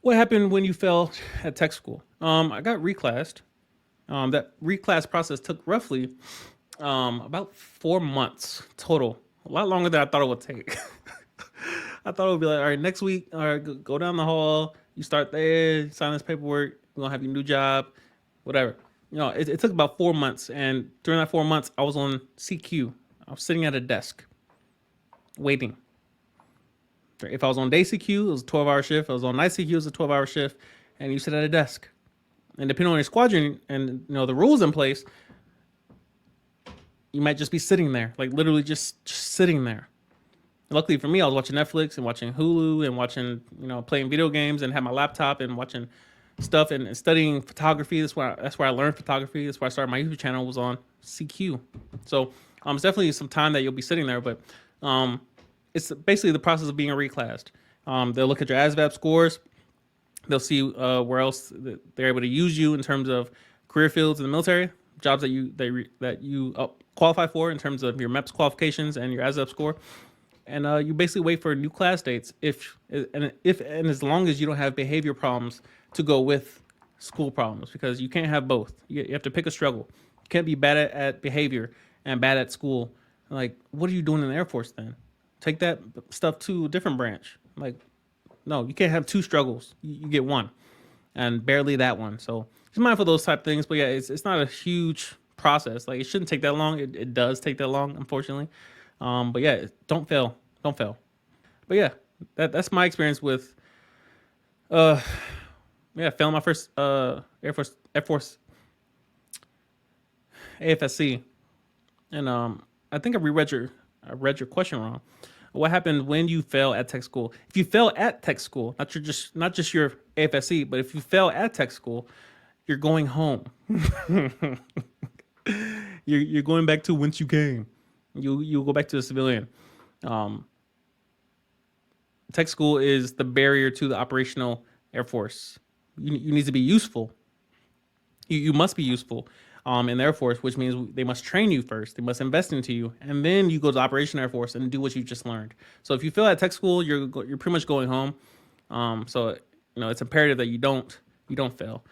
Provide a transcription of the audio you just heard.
What happened when you fell at tech school? I got reclassed. That reclass process took roughly about 4 months total. A lot longer than I thought it would take. I thought it would be like, all right, next week, all right, go down the hall. You start there, sign this paperwork. We're gonna have your new job, whatever. It took about 4 months, and during that 4 months, I was on CQ. I was sitting at a desk waiting. If I was on day CQ, it was a 12-hour shift. If I was on night CQ, it was a 12-hour shift, and you sit at a desk. And depending on your squadron and the rules in place, you might just be sitting there, like literally just sitting there. Luckily for me, I was watching Netflix and watching Hulu and watching, playing video games and had my laptop and watching stuff and studying photography. That's where I learned photography. That's where I started my YouTube channel, was on CQ. So it's definitely some time that you'll be sitting there, but it's basically the process of being reclassed. They'll look at your ASVAB scores. They'll see where else they're able to use you in terms of career fields in the military, jobs that you qualify for in terms of your MEPS qualifications and your ASVAB score. And you basically wait for new class dates if and as long as you don't have behavior problems to go with school problems, because you can't have both. You have to pick a struggle. You can't be bad at behavior and bad at school. Like, what are you doing in the Air Force then? Take that stuff to a different branch. Like, no, you can't have two struggles. You get one, and barely that one. So just mindful of those type of things. But yeah, it's not a huge process. Like, it shouldn't take that long. It does take that long, unfortunately. But yeah, don't fail. Don't fail. But yeah, that's my experience with uh failing my first Air Force AFSC. And I think I read your question wrong. What happened when you fail at tech school? If you fail at tech school, not just your AFSC, but if you fail at tech school, you're going home. You're going back to whence you came. You go back to the civilian. Um, Tech school is the barrier to the operational Air Force. You need to be useful. You must be useful in the Air Force, which means they must train you first. They must invest into you, and then you go to the Operation Air Force and do what you just learned. So if you fail at tech school, you're pretty much going home. So it's imperative that you don't fail.